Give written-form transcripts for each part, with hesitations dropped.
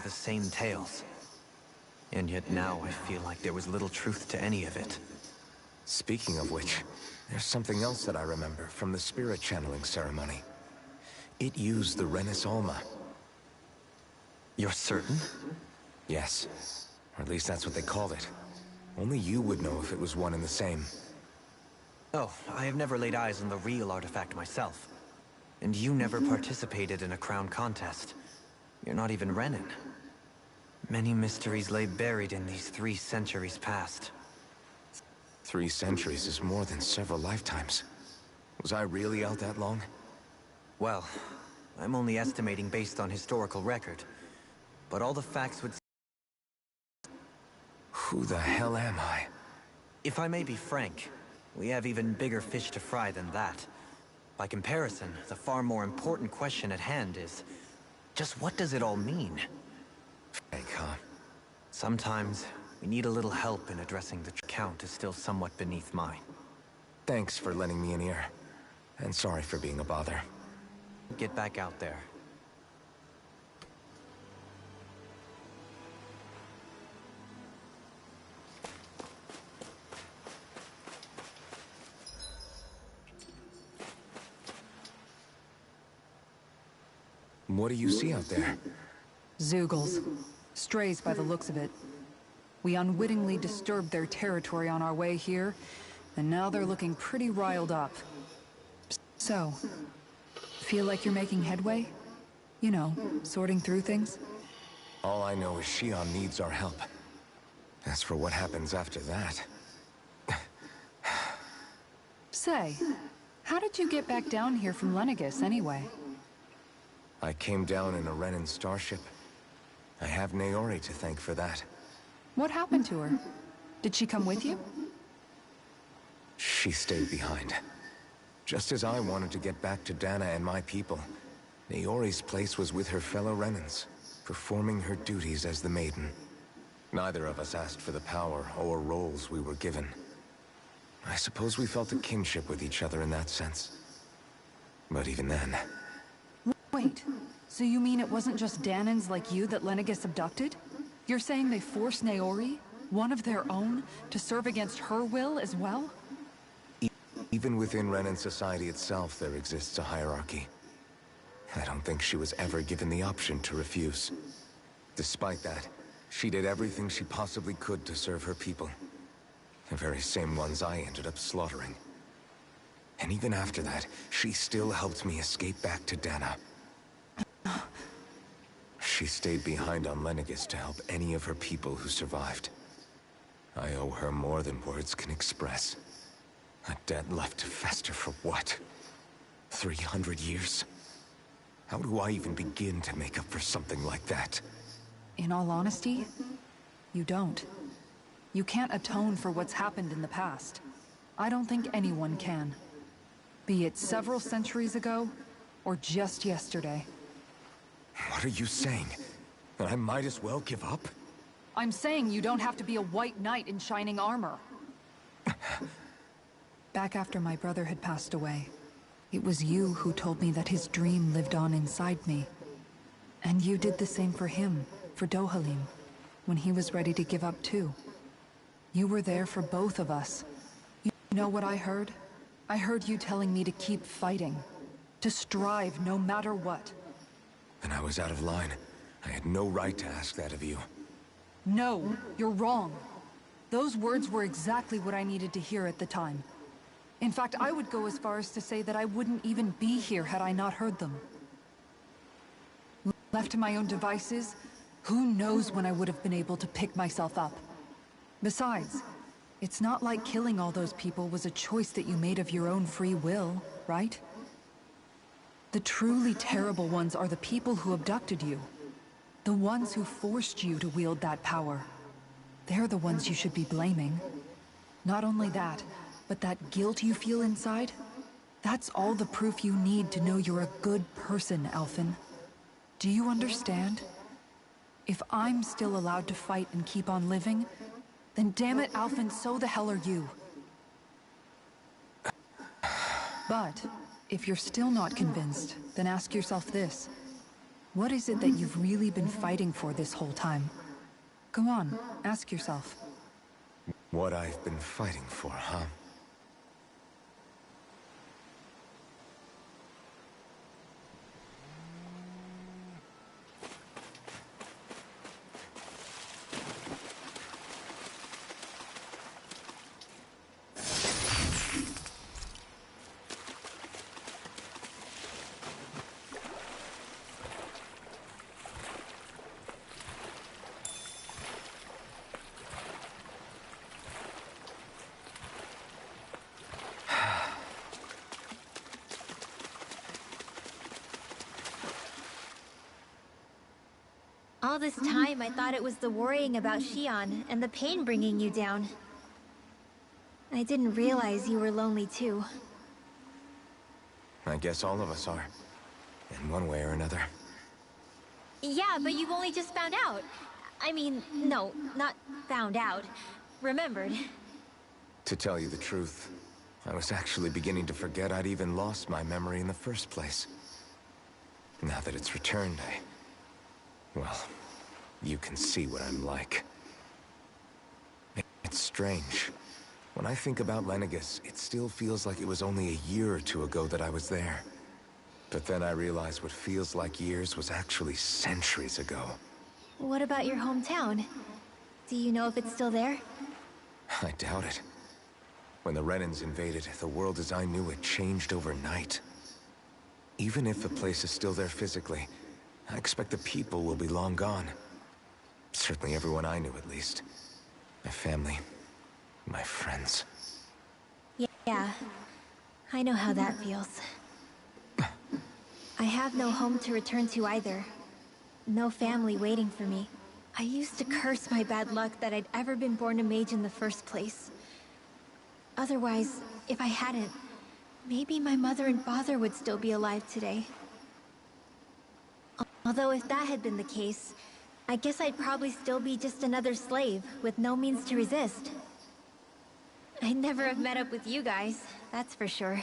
the same tales. And yet now I feel like there was little truth to any of it. Speaking of which, there's something else that I remember from the spirit channeling ceremony. It used the Renis Alma. You're certain? Yes. Or at least that's what they called it. Only you would know if it was one and the same. Oh, I have never laid eyes on the real artifact myself. And you never participated in a crown contest. You're not even Renin. Many mysteries lay buried in these 3 centuries past. 3 centuries is more than several lifetimes. Was I really out that long? Well, I'm only estimating based on historical record. But all the facts would... Who the hell am I? If I may be frank, we have even bigger fish to fry than that. By comparison, the far more important question at hand is... just what does it all mean? Fake, huh? Sometimes, we need a little help in addressing the count is still somewhat beneath mine. Thanks for lending me an ear. And sorry for being a bother. Get back out there. What do you see out there? Zeugles. Strays by the looks of it. We unwittingly disturbed their territory on our way here, and now they're looking pretty riled up. So, feel like you're making headway? You know, sorting through things? All I know is Shion needs our help. As for what happens after that... Say, how did you get back down here from Lenegis anyway? I came down in a Renin starship. I have Naori to thank for that. What happened to her? Did she come with you? She stayed behind. Just as I wanted to get back to Dana and my people, Naori's place was with her fellow Renins, performing her duties as the Maiden. Neither of us asked for the power or roles we were given. I suppose we felt a kinship with each other in that sense. But even then... Wait, so you mean it wasn't just Danans like you that Lenegis abducted? You're saying they forced Naori, one of their own, to serve against her will as well? Even within Renin society itself, there exists a hierarchy. I don't think she was ever given the option to refuse. Despite that, she did everything she possibly could to serve her people. The very same ones I ended up slaughtering. And even after that, she still helped me escape back to Dana. She stayed behind on Lenegis to help any of her people who survived. I owe her more than words can express. A debt left to fester for what? 300 years? How do I even begin to make up for something like that? In all honesty, you don't. You can't atone for what's happened in the past. I don't think anyone can. Be it several centuries ago, or just yesterday. What are you saying? That I might as well give up? I'm saying you don't have to be a white knight in shining armor. Back after my brother had passed away, it was you who told me that his dream lived on inside me. And you did the same for him, for Dohalim, when he was ready to give up too. You were there for both of us. You know what I heard? I heard you telling me to keep fighting. To strive no matter what. And I was out of line. I had no right to ask that of you. No, you're wrong. Those words were exactly what I needed to hear at the time. In fact, I would go as far as to say that I wouldn't even be here had I not heard them. Left to my own devices, who knows when I would have been able to pick myself up. Besides, it's not like killing all those people was a choice that you made of your own free will, right? The truly terrible ones are the people who abducted you. The ones who forced you to wield that power. They're the ones you should be blaming. Not only that, but that guilt you feel inside, that's all the proof you need to know you're a good person, Alphen. Do you understand? If I'm still allowed to fight and keep on living, then damn it, Alphen, so the hell are you. But if you're still not convinced, then ask yourself this. What is it that you've really been fighting for this whole time? Go on, ask yourself. What I've been fighting for, huh? All this time, I thought it was the worrying about Shion and the pain bringing you down. I didn't realize you were lonely too. I guess all of us are. In one way or another. Yeah, but you've only just found out. I mean, no, not found out. Remembered. To tell you the truth, I was actually beginning to forget I'd even lost my memory in the first place. Now that it's returned, well, you can see what I'm like. It's strange. When I think about Lenegis, it still feels like it was only a year or two ago that I was there. But then I realize what feels like years was actually centuries ago. What about your hometown? Do you know if it's still there? I doubt it. When the Renans invaded, the world as I knew it changed overnight. Even if the place is still there physically, I expect the people will be long gone. Certainly everyone I knew, at least. My family, my friends. Yeah, I know how that feels. I have no home to return to either. No family waiting for me. I used to curse my bad luck that I'd ever been born a mage in the first place. Otherwise, if I hadn't, maybe my mother and father would still be alive today. Although if that had been the case, I guess I'd probably still be just another slave with no means to resist. I'd never have met up with you guys, that's for sure.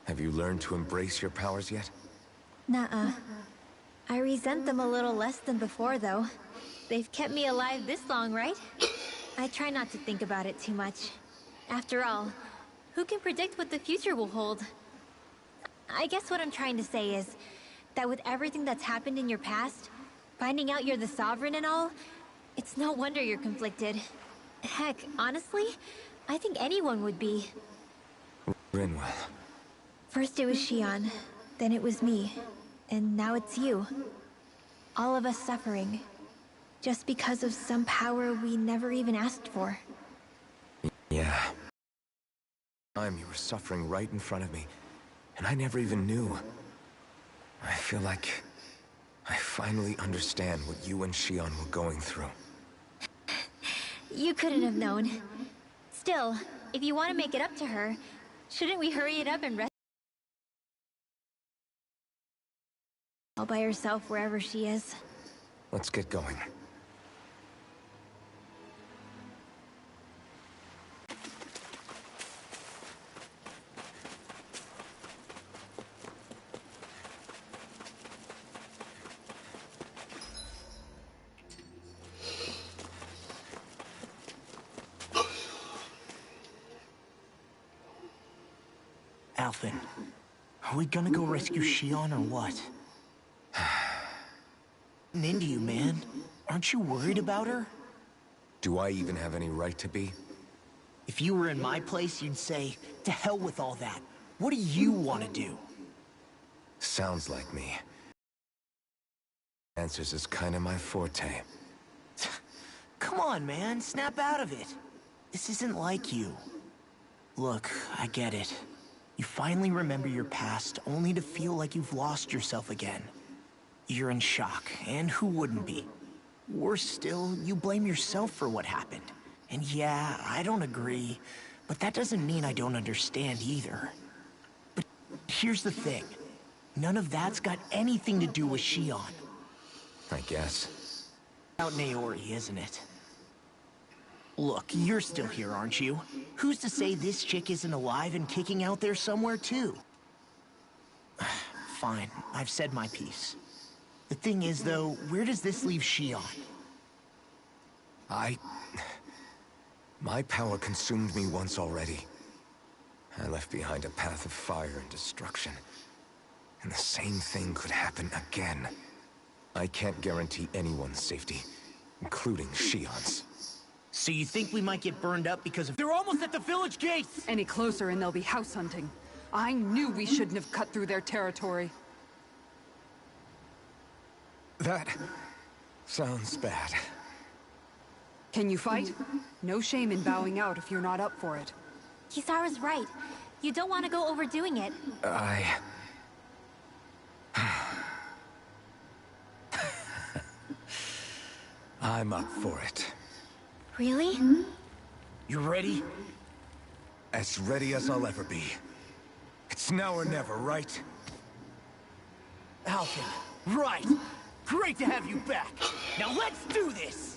Have you learned to embrace your powers yet? Nuh-uh. I resent them a little less than before, though. They've kept me alive this long, right? I try not to think about it too much. After all, who can predict what the future will hold? I guess what I'm trying to say is that with everything that's happened in your past, finding out you're the Sovereign and all, it's no wonder you're conflicted. Heck, honestly, I think anyone would be. Rinwell. First it was Shion, then it was me, and now it's you. All of us suffering, just because of some power we never even asked for. Yeah. You were suffering right in front of me, and I never even knew. I feel like I finally understand what you and Shion were going through. You couldn't have known. Still, if you want to make it up to her, shouldn't we hurry it up and rest all by herself wherever she is? Let's get going. Alphen, are we gonna go rescue Shion or what? Into you, man. Aren't you worried about her? Do I even have any right to be? If you were in my place, you'd say, to hell with all that. What do you want to do? Sounds like me. Answers is kinda my forte. Come on, man. Snap out of it. This isn't like you. Look, I get it. You finally remember your past, only to feel like you've lost yourself again. You're in shock, and who wouldn't be? Worse still, you blame yourself for what happened. And yeah, I don't agree, but that doesn't mean I don't understand either. But here's the thing. None of that's got anything to do with Shion. I guess. About Naori, isn't it? Look, you're still here, aren't you? Who's to say this chick isn't alive and kicking out there somewhere, too? Fine, I've said my piece. The thing is, though, where does this leave Shion? My power consumed me once already. I left behind a path of fire and destruction. And the same thing could happen again. I can't guarantee anyone's safety, including Shion's. So you think we might get burned up because of— They're almost at the village gates! Any closer and they'll be house hunting. I knew we shouldn't have cut through their territory. That sounds bad. Can you fight? No shame in bowing out if you're not up for it. Kisara's right. You don't want to go overdoing it. I'm up for it. Really? You ready? As ready as I'll ever be. It's now or never, right? Alphen, right! Great to have you back! Now let's do this!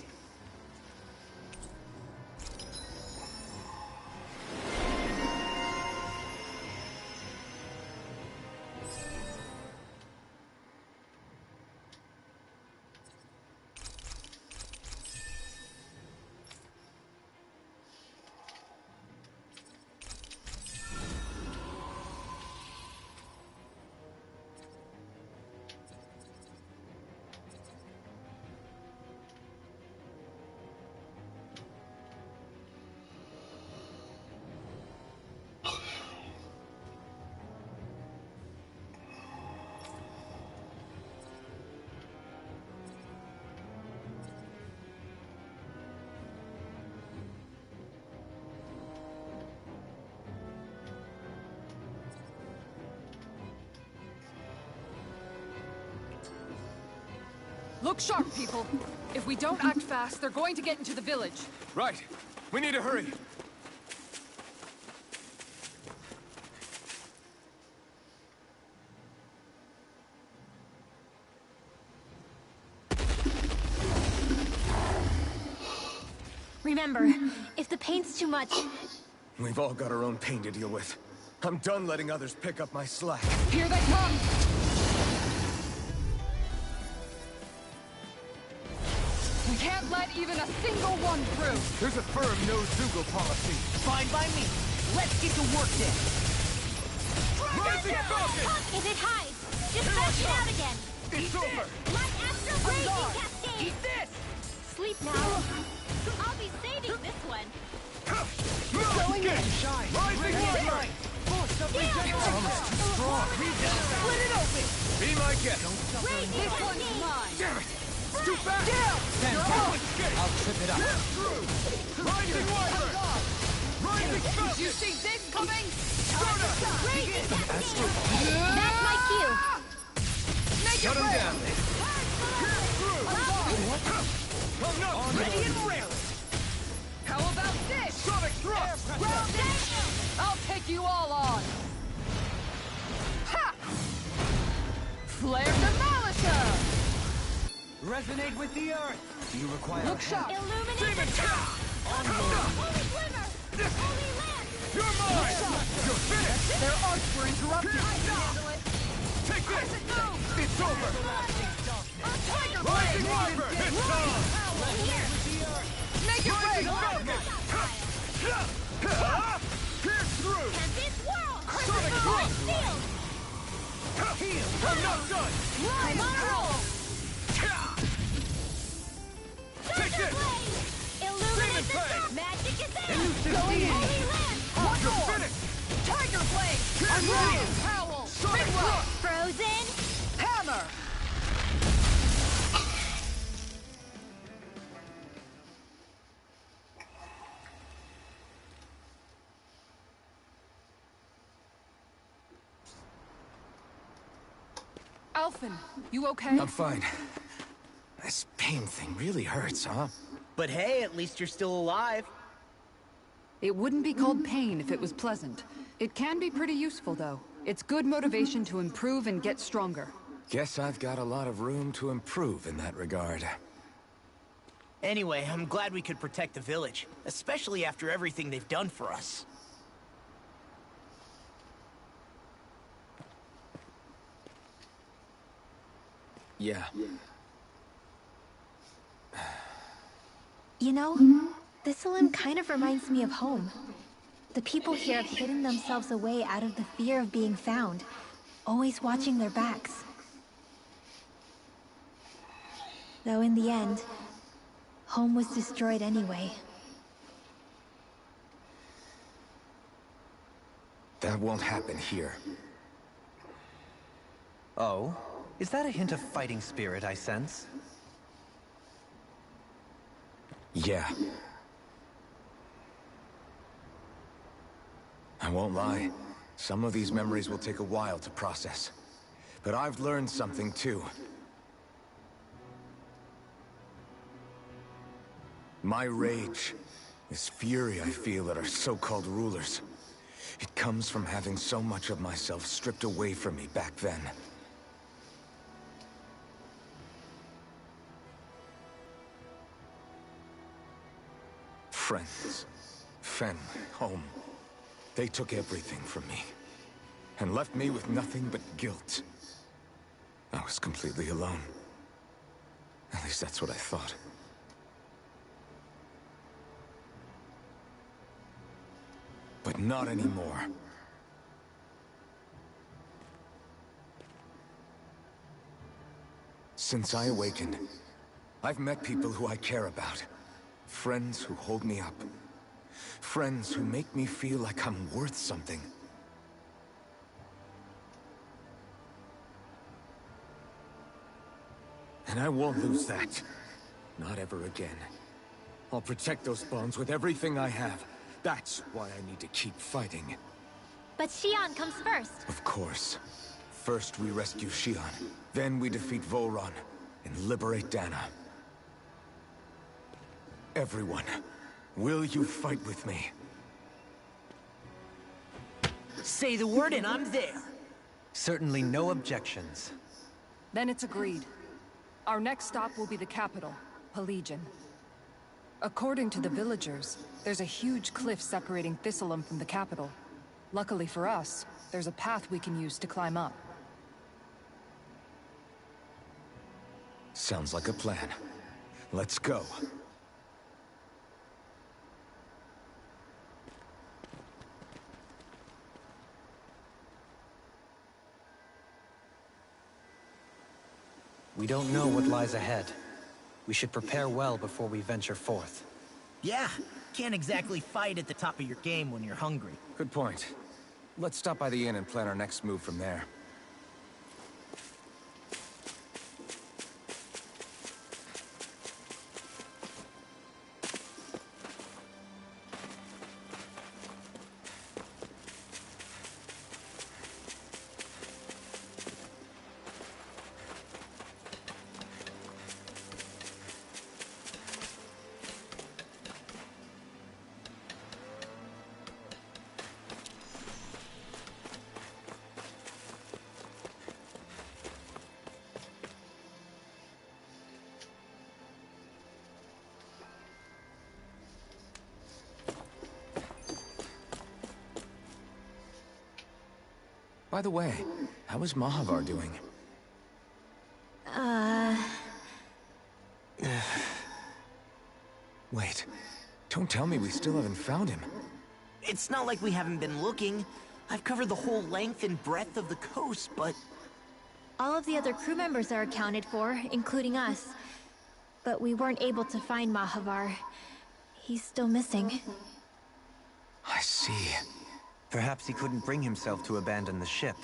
Look sharp, people. If we don't act fast, they're going to get into the village. Right. We need to hurry. Remember, if the pain's too much... We've all got our own pain to deal with. I'm done letting others pick up my slack. Here they come! We can't let even a single one through! There's a firm no-Zoogle policy. Fine by me. Let's get to work then. Rising Falcon! If it hides, just flash it out again! It's over! My astral blazing cascade! Eat this! Sleep now! I'll be saving this one! Going in! Shine! Rising Warrior! Strong! Split it open! Be my guest! Blazing This one's cascade! mine! Damn it! It's too fast! Stand back. I'll trip it up. Rising Warrior! Rising Did Falcon! you see this coming? Blazing cascade! That's my cue! Make Shut it him rain! down! I'm not Ready and raring! How about this? Sonic Thrust! I'll take you all on! Ha! Flare the Militia! Resonate with the earth. Do you require Look sharp! Illuminate Demon the Cat! Holy Glimmer! Holy Land! You're mine! You're finished! Their arts were interrupted! Take this! It's over! Tiger Rising Blade! Wyvern! It's on! Here! Make it Rising rain! Falcon! Pierce through! And this world! Sonic Thrust! Sealed! I'm not done! I'm on a roll! Take Thunder this! Blade! Illuminate the Blade! dark! Magic is in! Elusive Holy beam! Land! You're finished! Tiger Blade! Pierce Radiant through! Howl! Sonic Midway! Thrust! Frozen! Hammer! Alphen, you okay? I'm fine. This pain thing really hurts, huh? But hey, at least you're still alive. It wouldn't be called pain if it was pleasant. It can be pretty useful, though. It's good motivation to improve and get stronger. Guess I've got a lot of room to improve in that regard. Anyway, I'm glad we could protect the village, especially after everything they've done for us. Yeah. You know, Thistleland kind of reminds me of home. The people here have hidden themselves away out of the fear of being found, always watching their backs. Though in the end, home was destroyed anyway. That won't happen here. Oh? Is that a hint of fighting spirit I sense? Yeah. I won't lie. Some of these memories will take a while to process. But I've learned something too. My rage, this fury I feel at our so-called rulers, it comes from having so much of myself stripped away from me back then. Friends, family, home. They took everything from me, and left me with nothing but guilt. I was completely alone. At least that's what I thought. But not anymore. Since I awakened, I've met people who I care about. Friends who hold me up. Friends who make me feel like I'm worth something. And I won't lose that. Not ever again. I'll protect those bonds with everything I have. That's why I need to keep fighting. But Xion comes first. Of course. First we rescue Xion. Then we defeat Volron and liberate Dana. Everyone, will you fight with me? Say the word and I'm there. Certainly no objections. Then it's agreed. Our next stop will be the capital, Pelegion. According to the villagers, there's a huge cliff separating Thistleum from the capital. Luckily for us, there's a path we can use to climb up. Sounds like a plan. Let's go. We don't know what lies ahead. We should prepare well before we venture forth. Yeah, can't exactly fight at the top of your game when you're hungry. Good point. Let's stop by the inn and plan our next move from there. By the way, how is Mahavar doing? Wait, don't tell me we still haven't found him. It's not like we haven't been looking. I've covered the whole length and breadth of the coast, but... All of the other crew members are accounted for, including us. But we weren't able to find Mahavar. He's still missing. I see. Perhaps he couldn't bring himself to abandon the ship.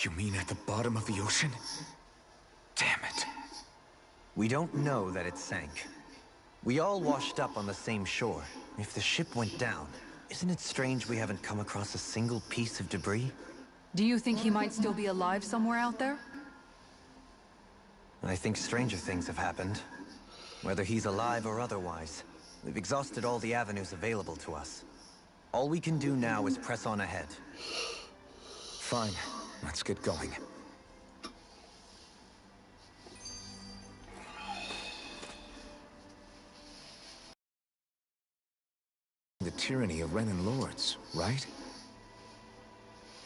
You mean at the bottom of the ocean? Damn it. We don't know that it sank. We all washed up on the same shore. If the ship went down, isn't it strange we haven't come across a single piece of debris? Do you think he might still be alive somewhere out there? I think stranger things have happened. Whether he's alive or otherwise, we've exhausted all the avenues available to us. All we can do now is press on ahead. Fine, let's get going. The tyranny of Renan lords, right?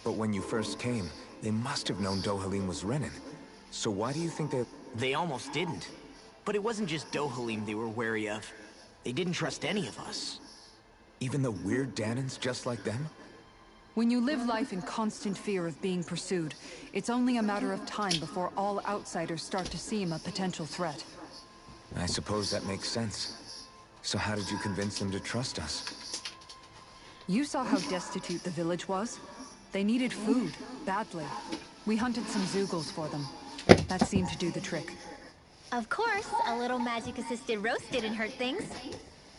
But when you first came, they must have known Dohalim was Renan. So why do you think they... They almost didn't. But it wasn't just Dohalim they were wary of. They didn't trust any of us. Even the weird Dahnans just like them? When you live life in constant fear of being pursued, it's only a matter of time before all outsiders start to seem a potential threat. I suppose that makes sense. So how did you convince them to trust us? You saw how destitute the village was. They needed food, badly. We hunted some Zeugles for them. That seemed to do the trick. Of course, a little magic-assisted roast didn't hurt things.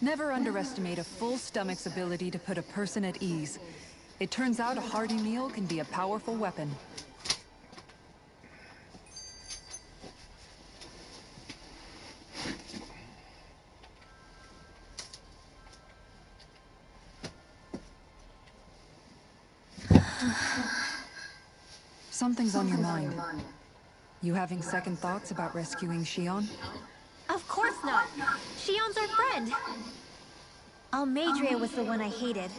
Never underestimate a full stomach's ability to put a person at ease. It turns out a hearty meal can be a powerful weapon. Something's on your mind. You having second thoughts about rescuing Shion? Of course not. Shion's our friend. Almeidrea was the one I hated.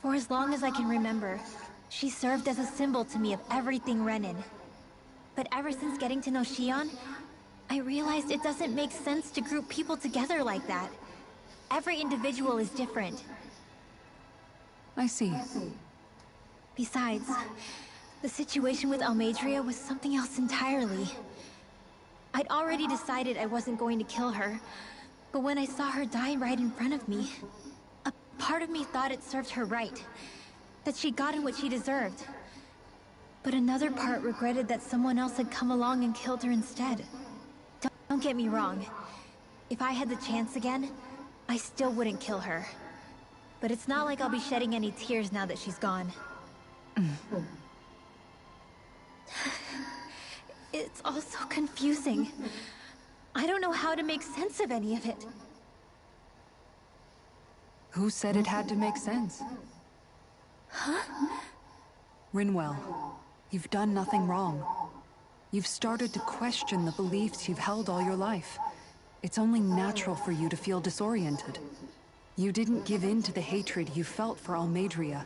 For as long as I can remember, she served as a symbol to me of everything Renan. But ever since getting to know Shion, I realized it doesn't make sense to group people together like that. Every individual is different. I see. Besides, the situation with Almeidrea was something else entirely. I'd already decided I wasn't going to kill her, but when I saw her die right in front of me, a part of me thought it served her right, that she'd gotten what she deserved. But another part regretted that someone else had come along and killed her instead. Don't get me wrong. If I had the chance again, I still wouldn't kill her. But it's not like I'll be shedding any tears now that she's gone. It's all so confusing. I don't know how to make sense of any of it. Who said it had to make sense? Huh? Rinwell, you've done nothing wrong. You've started to question the beliefs you've held all your life. It's only natural for you to feel disoriented. You didn't give in to the hatred you felt for Almeidrea.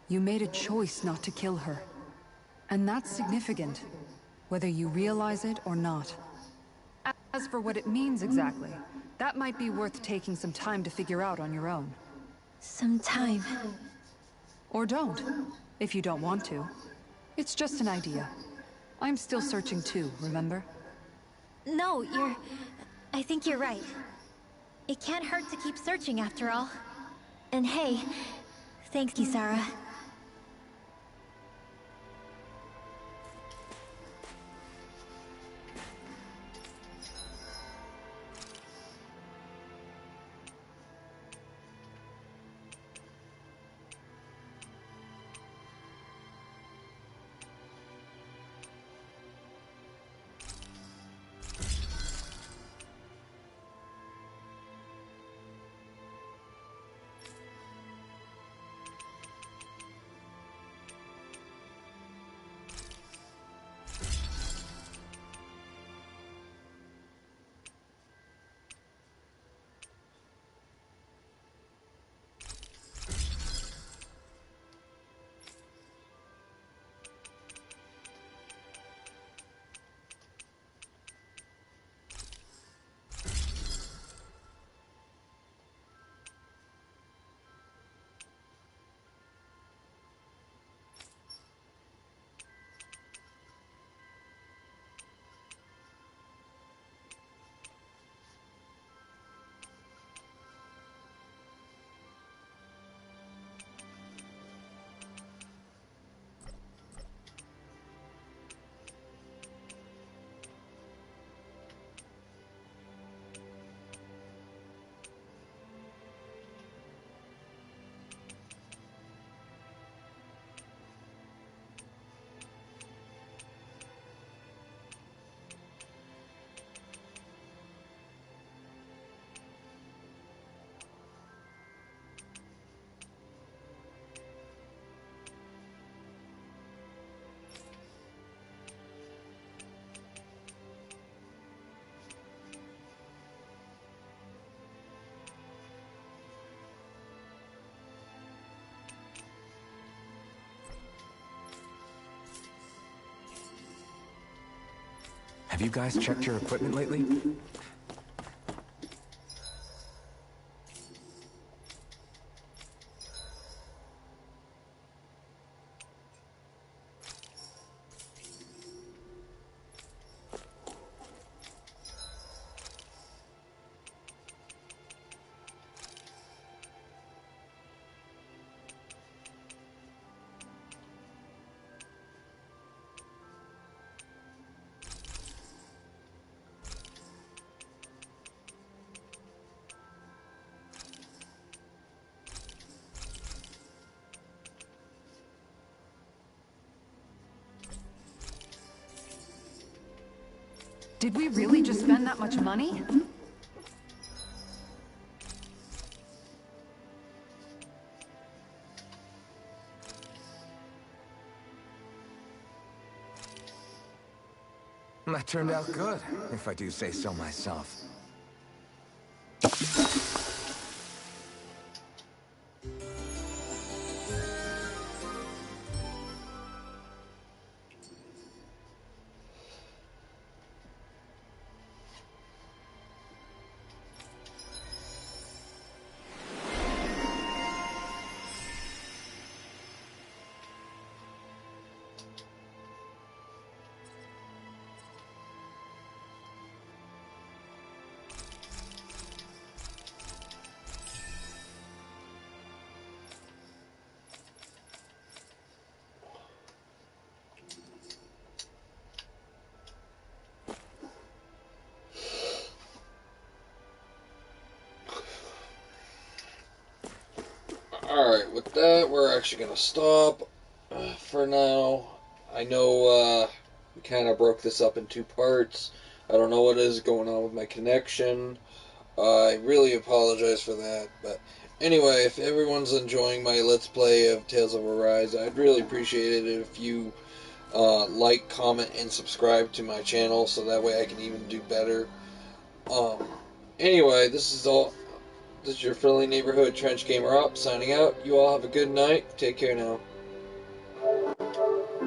You made a choice not to kill her. And that's significant, whether you realize it or not. As for what it means exactly, that might be worth taking some time to figure out on your own. Some time. Or don't, if you don't want to. It's just an idea. I'm still searching too, remember? No, I think you're right. It can't hurt to keep searching after all. And hey, thanks, Kisara. Have you guys checked your equipment lately? Did we really just spend that much money? That turned out good, if I do say so myself. Alright, with that, we're actually going to stop for now. I know we kind of broke this up in two parts. I don't know what is going on with my connection. I really apologize for that. But anyway, if everyone's enjoying my Let's Play of Tales of Arise, I'd really appreciate it if you like, comment, and subscribe to my channel so that way I can even do better. Anyway, this is all. This is your friendly neighborhood Trench Gamer Up signing out. You all have a good night. Take care now.